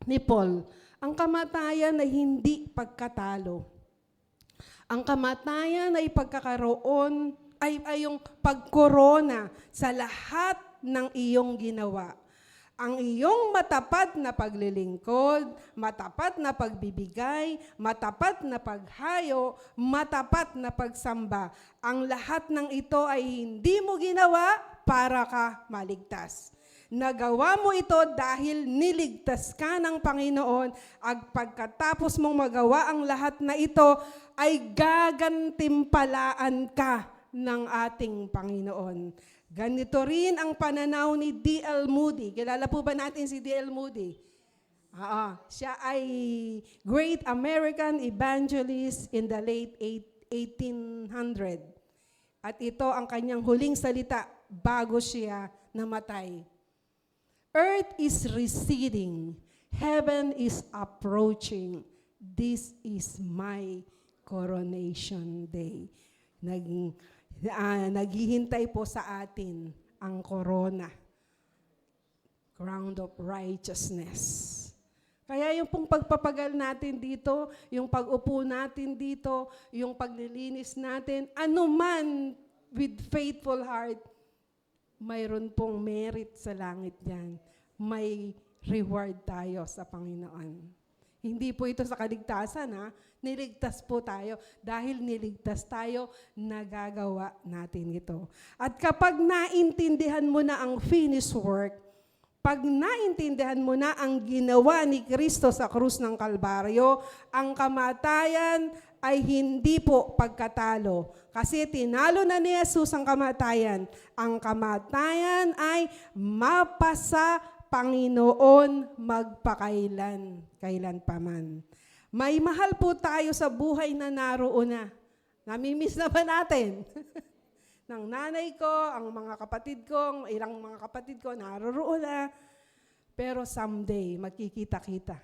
ni Paul, ang kamatayan ay hindi pagkatalo. Ang kamatayan ay pagkakaroon, ay yung pagkorona sa lahat ng iyong ginawa. Ang iyong matapat na paglilingkod, matapat na pagbibigay, matapat na paghayo, matapat na pagsamba. Ang lahat ng ito ay hindi mo ginawa para ka maligtas. Nagawa mo ito dahil niligtas ka ng Panginoon at pagkatapos mong magawa ang lahat na ito, ay gagantimpalaan ka ng ating Panginoon. Ganito rin ang pananaw ni D.L. Moody. Kilala po ba natin si D.L. Moody? Siya ay great American evangelist in the late 1800. At ito ang kanyang huling salita bago siya namatay. Earth is receding. Heaven is approaching. This is my coronation day. Naghihintay po sa atin ang corona, crown of righteousness. Kaya yung pong pagpapagal natin dito, yung pag-upo natin dito, yung paglilinis natin, anuman with faithful heart, mayroon pong merit sa langit yan. May reward tayo sa Panginoon. Hindi po ito sa kaligtasan, ha? Niligtas po tayo. Dahil niligtas tayo, nagagawa natin ito. At kapag naintindihan mo na ang finished work, pag naintindihan mo na ang ginawa ni Kristo sa krus ng Kalbaryo, ang kamatayan ay hindi po pagkatalo. Kasi tinalo na ni Jesus ang kamatayan. Ang kamatayan ay mapasa Panginoon magpakailan, kailan paman. May mahal po tayo sa buhay na naroon na. Namimiss na ba natin? Ng nanay ko, ang mga kapatid ko, ilang mga kapatid ko, naroon na. Pero someday, magkikita-kita.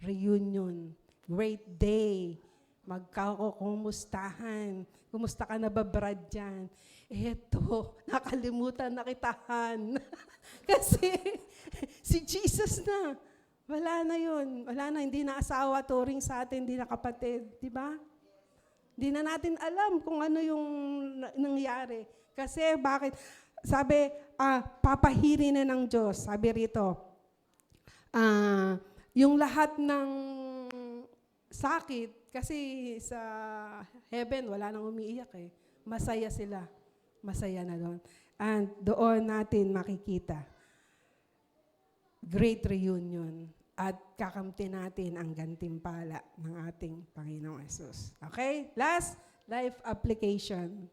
Reunion. Great day. Magkakukumustahan. Kumusta ka na ba, Brad, dyan? Eto, nakalimutan na kitahan. Kasi, si Jesus na. Wala na yun. Wala na, hindi na asawa, turing sa atin, hindi na kapatid. Diba? Hindi na natin alam kung ano yung nangyari. Kasi bakit? Sabi, papahiri na ng Diyos. Sabi rito, yung lahat ng sakit, kasi sa heaven, wala nang umiiyak eh. Masaya sila. Masaya na doon. And doon natin makikita. Great reunion. At kakamti natin ang gantimpala ng ating Panginoong Yesus. Okay? Last, life application.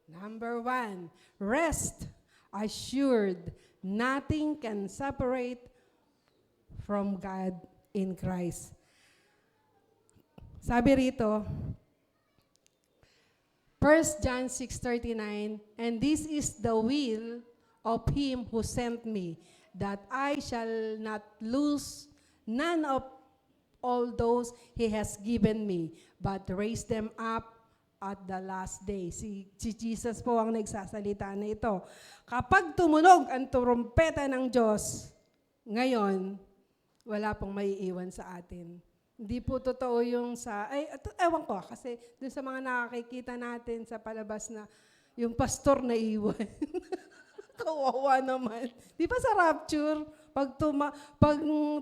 Number 1, rest assured. Nothing can separate from God in Christ. Sabi rito, 1 John 6:39, and this is the will of Him who sent me, that I shall not lose none of all those He has given me, but raise them up at the last day. Si Jesus po ang nagsasalita na ito. Kapag tumunog ang trumpeta ng Diyos, ngayon, wala pong maiiwan sa atin. Hindi po totoo yung ewan ko, kasi dun sa mga nakakikita natin sa palabas na yung pastor na iwan. Kawawa naman. Di ba sa rapture, pag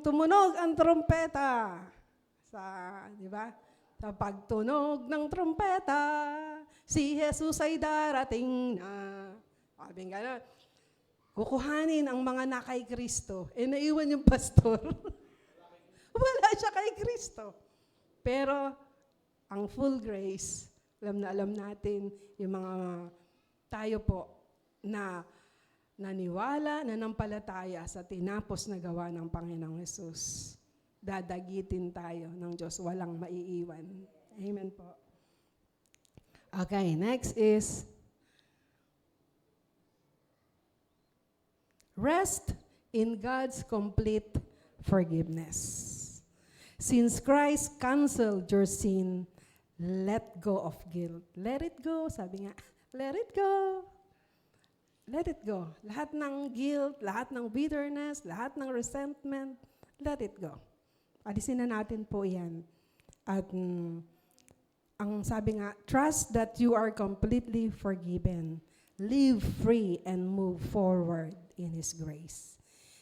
tumunog ang trompeta, di ba? Sa pagtunog ng trompeta, si Jesus ay darating na. Sabi nga na, kukuhanin ang mga na kay Kristo. Naiwan yung pastor. Wala siya kay Kristo. Pero, ang full grace, alam natin, yung mga tayo po, na naniwala, nanampalataya sa tinapos na gawa ng Panginoong Yesus. Dadagitin tayo ng Diyos, walang maiiwan. Amen po. Okay, next is Rest in God's complete forgiveness. Since Christ canceled your sin, let go of guilt. Let it go, sabi nga. Let it go. Let it go. Lahat ng guilt, lahat ng bitterness, lahat ng resentment, let it go. Alisin na natin po yan. At ang sabi nga, trust that you are completely forgiven. Live free and move forward in His grace.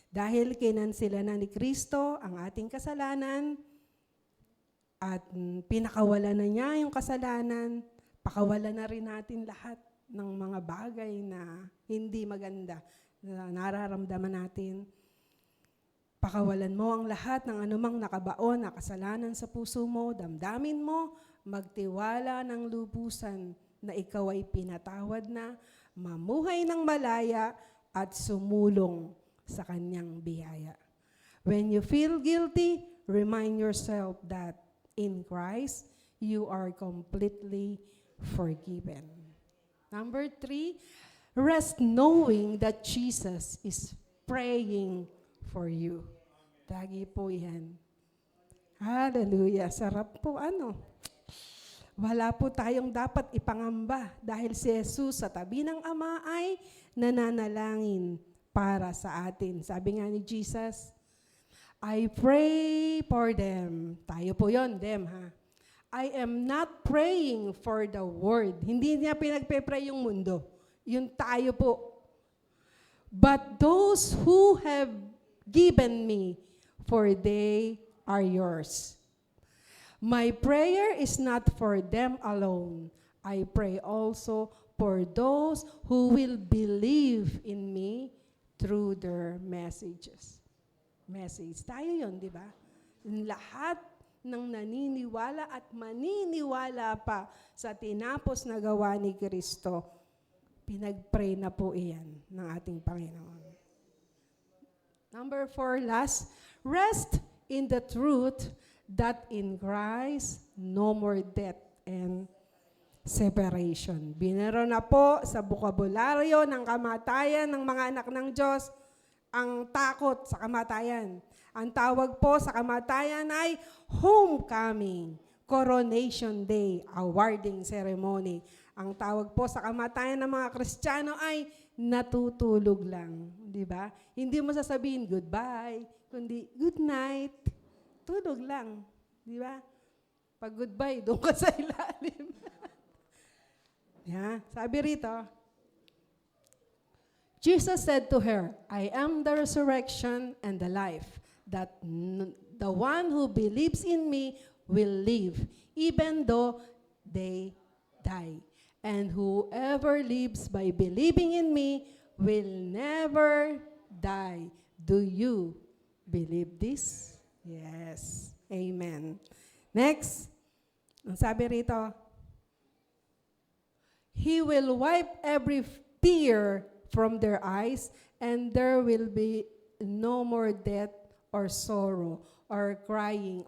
Dahil kinansila na ni Kristo ang ating kasalanan at pinakawalan na niya yung kasalanan, pakawalan na rin natin lahat ng mga bagay na hindi maganda na nararamdaman natin. Pakawalan mo ang lahat ng anumang nakabaon na kasalanan sa puso mo, damdamin mo, magtiwala ng lubusan na ikaw ay pinatawad na, mamuhay ng malaya at sumulong sa kanyang biyaya. When you feel guilty, remind yourself that in Christ, you are completely forgiven. Number 3, rest knowing that Jesus is praying for you. Lagi po yan. Hallelujah. Sarap po Wala po tayong dapat ipangamba dahil si Jesus sa tabi ng Ama ay nananalangin para sa atin. Sabi nga ni Jesus, I pray for them. Tayo po yon, them ha. I am not praying for the world. Hindi niya pinagpe-pray yung mundo. Yung tayo po. But those who have given me, for they are yours. My prayer is not for them alone. I pray also for those who will believe in me through their message. Tayo yun, di ba? Lahat ng naniniwala at maniniwala pa sa tinapos na gawa ni Kristo, pinag-pray na po iyan ng ating Panginoon. Number 4, last, rest in the truth that in Christ, no more death and separation. Biniro na po sa bokabularyo ng kamatayan ng mga anak ng Diyos ang takot sa kamatayan. Ang tawag po sa kamatayan ay homecoming, coronation day, awarding ceremony. Ang tawag po sa kamatayan ng mga Kristiyano ay natutulog lang. Di ba? Hindi mo sasabihin goodbye, kundi good night. Tulog lang. Di ba? Pag goodbye, doon ka sa ilalim. Sabi rito, Jesus said to her, I am the resurrection and the life, that the one who believes in me will live, even though they die. And whoever lives by believing in me will never die. Do you believe this? Yes. Amen. Next, ang sabi rito, He will wipe every tear from their eyes, and there will be no more death or sorrow or crying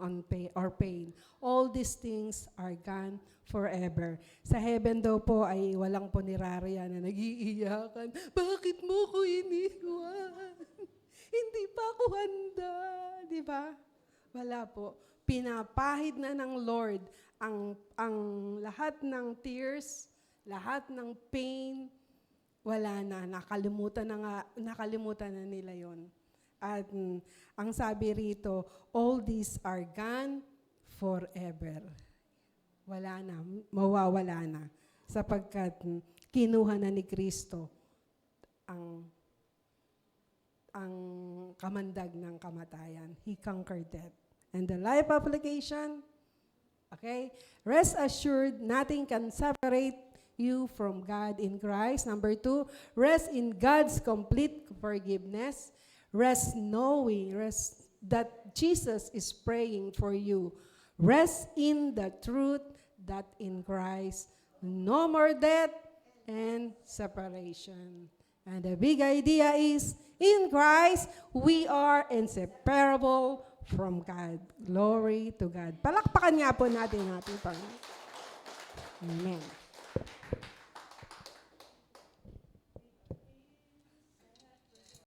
or pain. All these things are gone forever. Sa heaven daw po ay walang puniraria na nag-iiyakan. Bakit mo ko iniwan? Hindi pa ako handa. Di ba? Wala po. Pinapahid na ng Lord ang lahat ng tears, lahat ng pain, wala na, nakalimutan na nila yon. At ang sabi rito, all these are gone forever. Wala na, mawawala na. Sapagkat kinuha na ni Kristo ang kamandag ng kamatayan. He conquered death. And the life application, okay? Rest assured, nothing can separate you from God in Christ. Number 2, rest in God's complete forgiveness. Rest knowing that Jesus is praying for you. Rest in the truth that in Christ, no more death and separation. And the big idea is, in Christ, we are inseparable from God. Glory to God. Palakpakan nga po natin ating Panginoon. Amen.